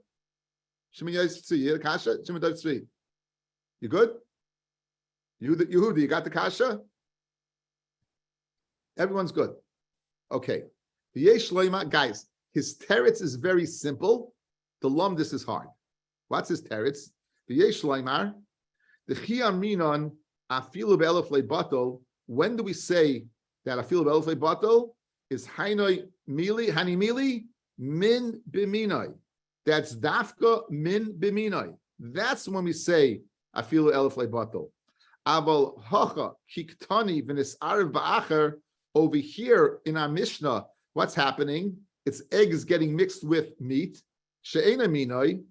Shemini Yisrael, you hear the kasha? Shemini Yisrael. You good? Yehuda, you got the kasha? Everyone's good. Okay. The Yesh Loima, guys, his teretz is very simple. The lumdis is hard. What's his teretz? The Yesh Loimar, the Chiyam Minon, Afilu Be'elef Leibatel. When do we say that Afilu Be'elef Leibatel is Hainoi Mili, Hani Mili, Min Biminoi? That's Dafka Min Biminoi. That's when we say Afilu Elef Leibatel. Aval Hacha Kiktani V'nis Arv Ba'acher. Over here in our Mishnah, what's happening? It's eggs getting mixed with meat. She'ena minoi,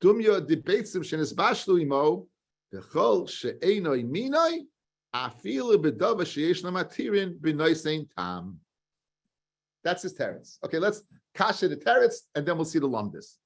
dumya debatesim shenis bashlu imo, v'chol she'enoi minoi, afilu b'dava sheyesh lamatirin b'noisein tam. That's his teretz. Okay, let's kasha the teretz, and then we'll see the lumdis.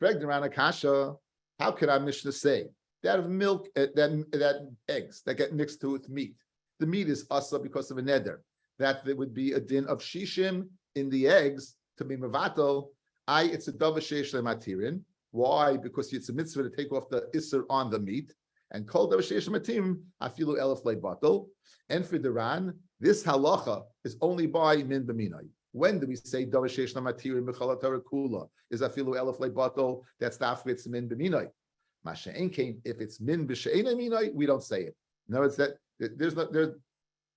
Pregdarana kasha, how could our Mishnah say that of milk, that eggs that get mixed with meat? The meat is asa because of a neder. That there would be a din of shishim in the eggs to be mevatel. It's a davar sheish lematirin. Why? Because it's a mitzvah to take off the isser on the meat. And kol davar sheish lematirim afilu elef leibatel. And for the Ran, this halacha is only by min b'minai. When do we say davar sheish lematirin b'chol haTorah kula is afilu elef leibatel? That's dafka it's min b'minai. Masha'en came if it's min b'she'ena minai, we don't say it. No, it's that there's.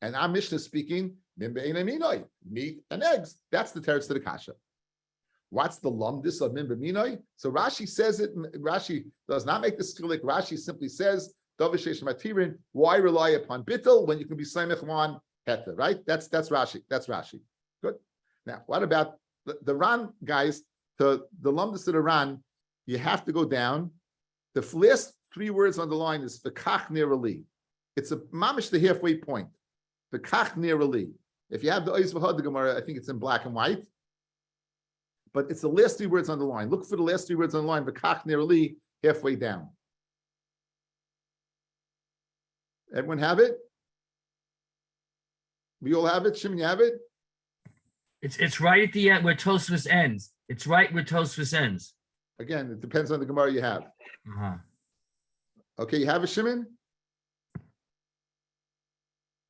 And our Mishnah is speaking meat and eggs. That's the teretz to the kasha. What's the lumdis of min b'minoi? So Rashi says it. Rashi does not make this chilik. Rashi simply says davar sheish matirin. Why rely upon bittul when you can be samech on heta? Right? That's Rashi. That's Rashi. Good. Now, what about the Ran guys? The lumdis of the Ran, you have to go down. The last three words on the line is v'kach nirali. It's a mamish the halfway point. V'kach nirali. If you have the Ois V'Had Gemara, I think it's in black and white. But it's the last three words on the line. Look for the last three words on the line. V'kach nirali, halfway down. Everyone have it? We all have it? Shimon, you have it? It's right at the end where Tosfos ends. It's right where Tosfos ends. Again, it depends on the Gemara you have. Uh-huh. Okay, you have it, Shimon?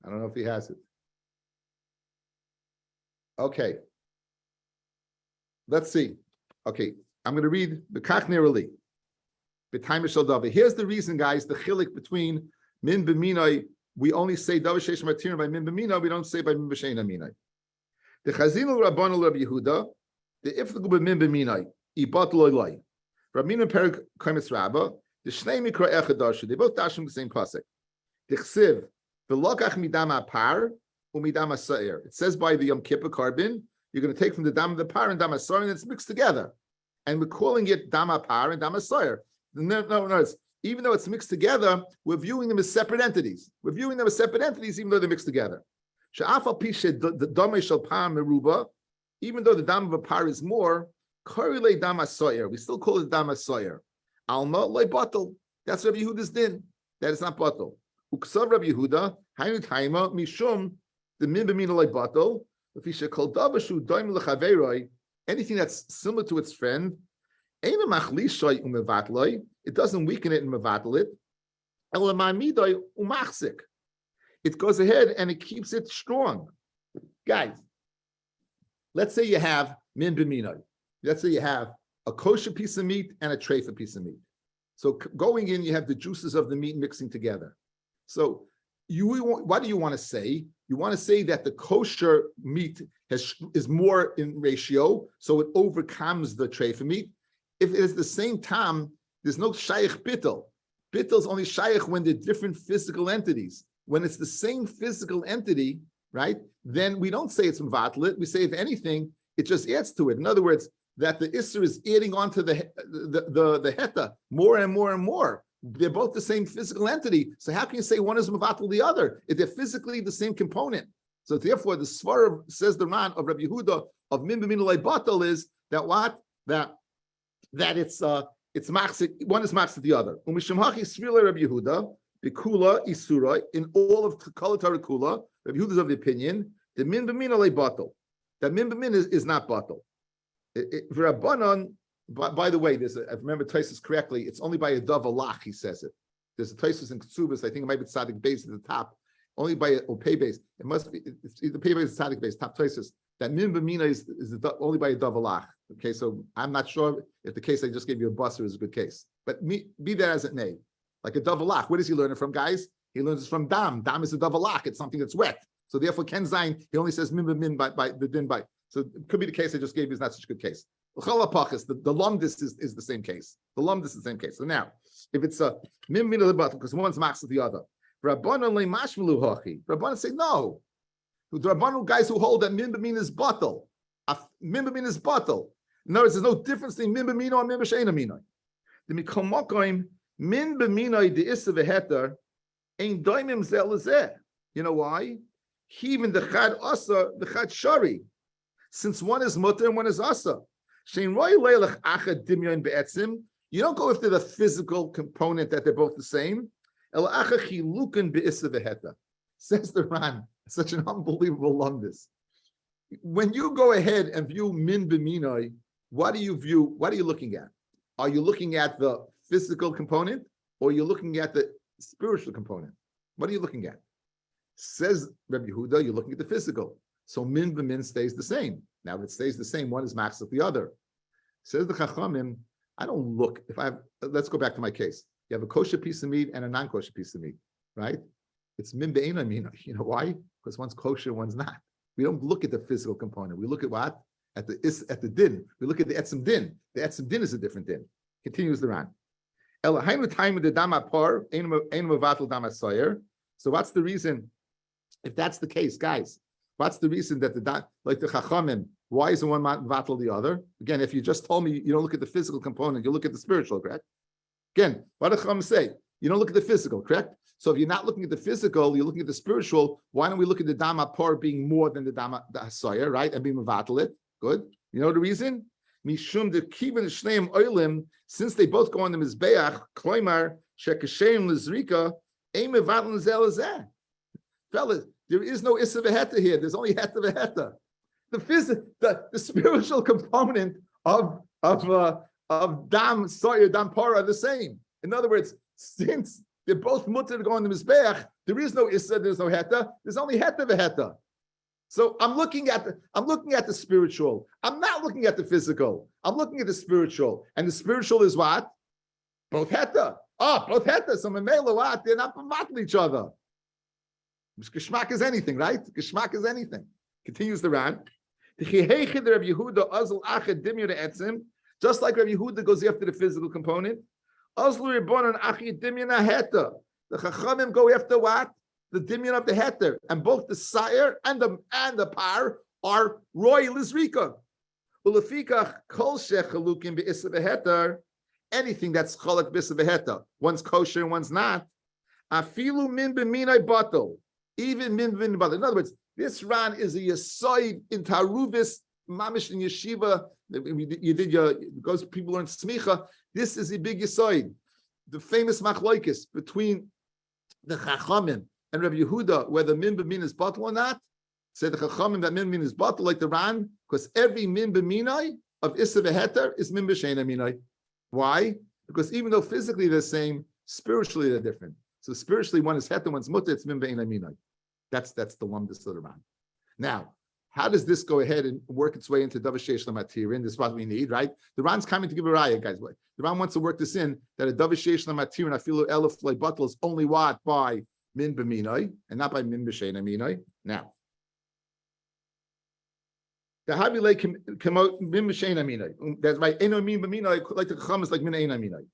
I don't know if he has it. Okay. Let's see. Okay, I'm going to read the Kach Nirali. Here's the reason, guys, the chilik between min b'minoi, we only say davar sheish matirin by min b'minoi, we don't say by min b'sheina minoi. The chazinu rabbanu Rabbi Yehuda, the iflugu b'min b'minoi, ibat loyloi. Rabbi Mina perik kaimis rabba, the shnei mikra echad darshu, they both dashim the same pasuk. The chsiv, v'lokach midam apar, umidam asair. It says by the Yom Kippur carbon, you're going to take from the dam of the par and dam asair, and it's mixed together. And we're calling it dam apar and dam asair. No, even though it's mixed together, we're viewing them as separate entities. We're viewing them as separate entities, even though they're mixed together. Even though the dam of a par is more, we still call it dam asair. Alma loy batel. That's Rabbi Yehuda's din. That is not batel. Uksav Rabbi Yehuda, hainu taima mishum the min b'mina loy batel Anything that's similar to its friend, it doesn't weaken it and mevatel it. It goes ahead and it keeps it strong. Guys, let's say you have min b'minoi. Let's say you have a kosher piece of meat and a treifa piece of meat. So going in, you have the juices of the meat mixing together. So what do you want to say? You want to say that the kosher meat is more in ratio, so it overcomes the treifa meat. If it is the same time, there's no shaykh bittel. Bittel is only shaykh when they're different physical entities. When it's the same physical entity, right, then we don't say it's mvatlit. We say, if anything, it just adds to it. In other words, that the isser is adding on to the heta more and more and more. They're both the same physical entity. So how can you say one is mvatl the other if they're physically the same component? So therefore, the Svar says the Ran of Rabbi Yehuda of min b'min olei batal is that what that it's machzik. One is machzik the other. Umisham hachi srila Rabbi Yehuda b'kula isura in all of kol Torah kula. Rabbi Yehuda is of the opinion that min b'min olei batal. That min b'min is not batal. By the way, if I remember Tosfos correctly, it's only by a dov alach he says it. There's a Tosfos in Ksubas, I think it might be tzaddik base at the top, only by a pay base. It must be it's either pay base or tzaddik base, top Tosfos. That min b'mina is only by a dov alach. Okay, so I'm not sure if the case I just gave you a busser is a good case, but be that as it may, like a dov alach. Where does he learn it from, guys? He learns it from dam. Dam is a dov alach. It's something that's wet. So therefore, Ken Zayin, he only says min b'min by the din by. So it could be the case I just gave you is not such a good case. The lumdis is the same case. The lumdis is the same case. So now, if it's a min min because one's max of the other, Rabbanan say no. The Rabbanan guys who hold that min b'min is batal. Min b'min is batal. In other words, there's no difference between min b'mino and min b'sheina minoi. The mikol makoim min b'minoi the issa v'heter ain't doimim zel lezeh. You know why? Even the chad asa, the chad shari. Since one is mutter and one is asa. You don't go after the physical component that they're both the same. Says the Ran, such an unbelievable lumdis. When you go ahead and view min b'minoi, what are you looking at? Are you looking at the physical component or are you looking at the spiritual component? What are you looking at? Says Rabbi Yehuda, you're looking at the physical. So min b'min stays the same. Now, if it stays the same, one is max of the other. Says the Chachamim, I don't look, let's go back to my case. You have a kosher piece of meat and a non-kosher piece of meat, right? It's min be'ena mina. You know why? Because one's kosher, one's not. We don't look at the physical component. We look at what? At the din. We look at the etzem din. The etzem din is a different din. Continues the Ran. So what's the reason? If that's the case, guys, what's the reason that like the Chachamim, why is the one vatal the other? Again, if you just told me you don't look at the physical component, you look at the spiritual, correct? Again, what did Chachamim say? You don't look at the physical, correct? So if you're not looking at the physical, you're looking at the spiritual. Why don't we look at the dama par being more than the hasaya, right? And being mevatel it. Good. You know the reason? Mishum the kiven shneim oilim, since they both go on the mizbeach, kloimar shekashem lizrika, ein mevatel zelazeh. Fellas, there is no issa v'heta here. There's only heta v'heta. The spiritual component of dam soyer dam para are the same. In other words, since they're both mutter to go on the mizbeach, there is no issa, there's no heta. There's only heta v'heta. So I'm looking at the spiritual. I'm not looking at the physical. I'm looking at the spiritual, and the spiritual is what? Both heta. Both heta. So memela what? They're not promoting each other. Geschmack is anything, right? Geschmack is anything. Continues the Ran. Just like Rabbi Yehuda goes after the physical component, the Chachamim go after what? The dimyon of the heter, and both the sire and the par are roy lizrika. Anything that's cholak b'isa one's kosher and one's not. Afilu min b'minai batal. Even min b'min batal. In other words, this Ran is a yasoid in taruvis mamish in yeshiva. You did because people learn smicha. This is a big yasoid. The famous machloikis between the Chachamim and Rabbi Yehuda, whether min b'min is batal or not, Say the Chachamim that min is batal like the Ran, because every min b'minai of Issa v'heter is min b'sheina minai. Why? Because even though physically they're the same, spiritually they're different. So spiritually, one is heter, one's mutter, it's min b'eina minai. That's the lumdus of the Ran. Now, how does this go ahead and work its way into Davar Sheish Lamatirin? This is what we need, right? The Ran's coming to give a raya, guys. The Ran wants to work this in, that a Davar Sheish Lamatirin, afilu elef le'batel, is only what? By min b'minai, and not by min b'sheina minai. Now, the Havilei come out min b'sheina minai. That's right. Eno min b'minai, like the Chacham is like min eina minai.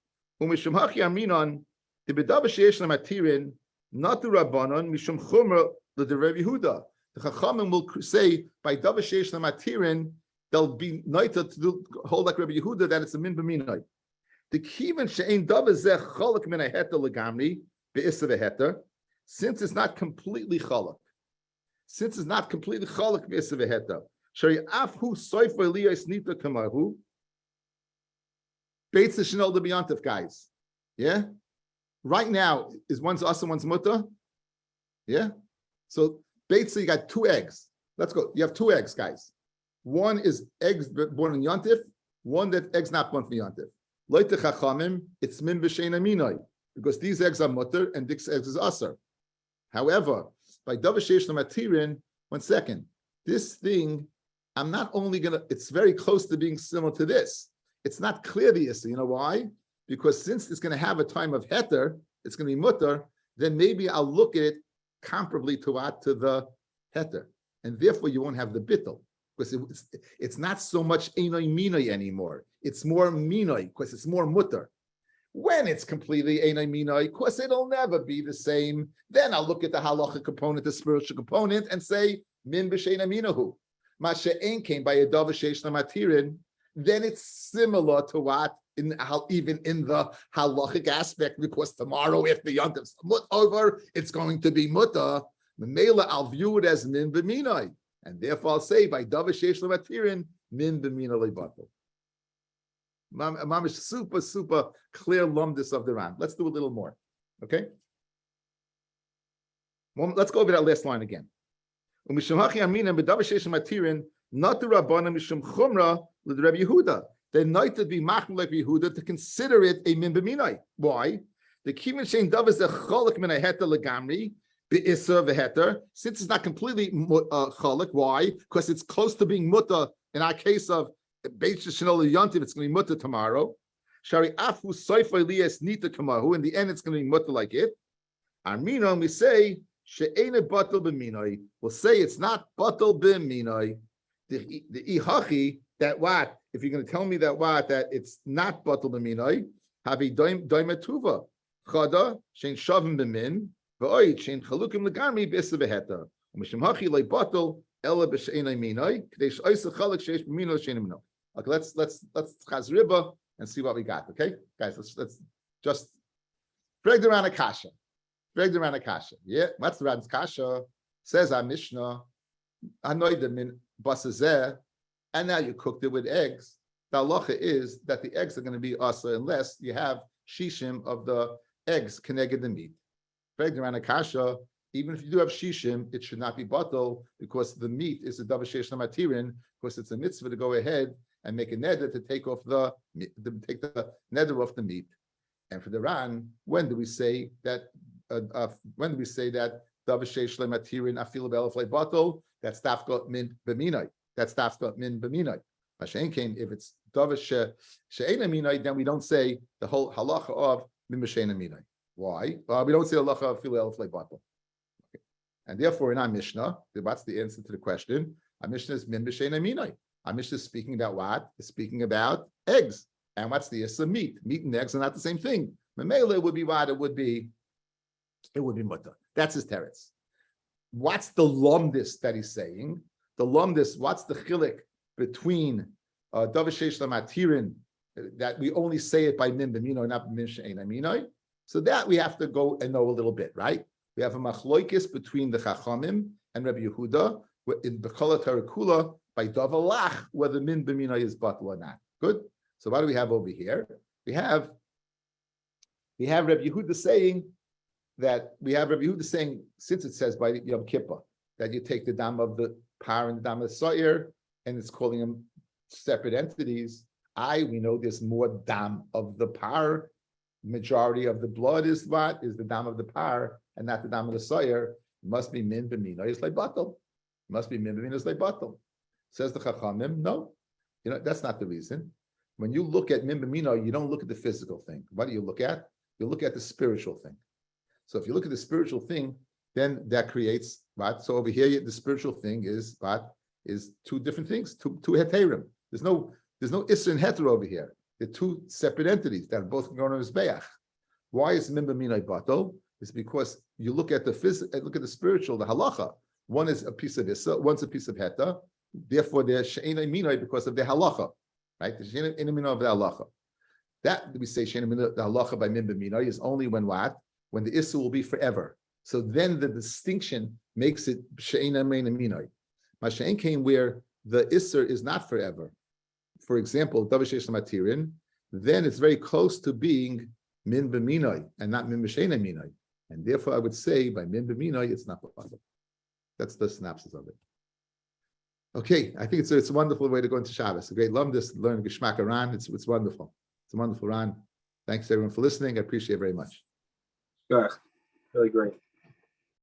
Umishum hachi aminon, the Davar Sheish Lamatirin, not the Rabbanon, mishum chumra the Rabbi Yehuda. The Chachamim will say by Davar Sheish Lamatirin, they'll be noted to hold like Rabbi Yehuda that it's a min b'minai. The kiven she'ein davar zeh chalak min haheter legamri be'issa v'heter, since it's not completely chalak, be'issa v'heter. Shari afhu soifer liyos nita kamahu. Beitz shenol de biyantif, guys. Yeah. Right now is one's asa, one's mutter. Yeah. So basically, you got 2 eggs. Let's go. You have 2 eggs, guys. One is eggs born in Yontif, one that eggs not born in Yontif. Like the Chachamim, it's min b'sheina minai, because these eggs are mutter and this eggs is aser. However, by Davar Sheish Lamatirin, 1 second, this thing, I'm not only it's very close to being similar to this. It's not clear the issue. You know why? Because since it's going to have a time of heter, it's going to be mutter, then maybe I'll look at it comparably to the heter, and therefore you won't have the bittul, because it's not so much einoi minoi anymore. It's more minoi because it's more mutter. When it's completely einoi minoi, of course it'll never be the same. Then I'll look at the halacha component, the spiritual component, and say min b'sheina minahu. Masha'en came by a Davar Sheish Lamatirin. Then it's similar to what even in the halachic aspect, because tomorrow if the yontif's over, it's going to be mutter. Memela, I'll view it as min b'minai, and therefore I'll say by Davar Sheish Lamatirin min b'minai lebatel. Mom is super clear lumdus of the Ran. Let's do a little more, okay? Well, let's go over that last line again. Not the Rabbanim mishum chumra with Rabbi Yehuda. They're not to be machmir like Yehuda to consider it a min b'minai. Why? The kiven shein davar is a chalak min haheter legamri be'issa v'heter. Since it's not completely chalak, why? Because it's close to being mutter. In our case of Beit Shenol Yontiv, it's going to be mutter tomorrow. Shari afu soifer liyos nita kamahu. In the end, it's going to be mutter like it. Armino, we say she'ena batal b'minai. We'll say it's not batal b'minai. The ihachi, that what? If you're going to tell me that what, that it's not batal b'minai, have a doimetuva chada shein shavim b'min v'oid shein chalukim legami b'issa v'heter u'mishim hachi le batal ela b'sheina minai k'dei she'oisa chaluk sheish b'minai sheina minai. Okay, let's chazriba and see what we got. Okay, guys, let's just drag around a kasha. Yeah, what's the Ran's kasha? Says our Mishnah, anoida min basazeh, and now you cooked it with eggs. The halacha is that the eggs are going to be asa unless you have shishim of the eggs connected the meat. Drag around a kasha. Even if you do have shishim, it should not be batal because the meat is a davar sheish lamatirin. Because it's a mitzvah to go ahead and make a neder to take the neder off the meat. And for the Ran, when do we say that? When do we say that davar sheish lamatirin afil be'elef lebatal? That's dafka min b'minai. That's dafka min b'minai. Mashen came if it's davar she'ena minai, then we don't say the whole halacha of min b'sheina minai. Why? We don't say halacha of afil be'elef lebatal. And therefore, in our Mishnah, what's the answer to the question? Our Mishnah is min b'sheina minai. Our Mishnah is speaking about what? It's speaking about eggs. And what's the issa? Meat. Meat and eggs are not the same thing. Memela would be what? It would be mutter. That's his teretz. What's the lumdis that he's saying? The lumdis, what's the chilik between davar sheish lamatirin, that we only say it by min b'minai, not min she'ena minai? So that we have to go and know a little bit, right? We have a machloikis between the Chachamim and Rabbi Yehuda in B'chol Tarakula by Davalach whether min b'minai is batal or not. Good. So what do we have over here? We have Rabbi Yehuda saying that since it says by Yom Kippur, that you take the dam of the par and the dam of the soyer, and it's calling them separate entities. We know there's more dam of the par. Majority of the blood is what? Is the dam of the par, and not the dam of the soyer. It must be min b'mino is like batal. Must be min b'mino is like batal. Says the Chachamim, no. That's not the reason. When you look at min b'mino, you don't look at the physical thing. What do you look at? You look at the spiritual thing. So if you look at the spiritual thing, then that creates what? So over here, the spiritual thing is what? Is two different things, two heterim. There's no isser and heter over here. They're two separate entities that are both going on Mizbeach. Why is min b'minoi batal? It's because you look at the physical, look at the spiritual, the halacha. One is a piece of issa, one's a piece of heta. Therefore, they're she'ena minoi because of the halacha, right? The she'ena minoi of the halacha. That we say she'ena minoi the halacha by min b'minoi is only when what? When the issa will be forever. So then the distinction makes it she'ena minoi. Masha'en came where the isser is not forever. For example, Davishesh Matirin, then it's very close to being min b'minoi and not min b'sheina minoi. And therefore, I would say by min b'minoi, it's not possible. That's the synopsis of it. Okay, I think it's a wonderful way to go into Shabbos. A great lumdis, learn Geshmak Ran. It's wonderful. It's a wonderful Ran. Thanks everyone for listening. I appreciate it very much. Good. Really great.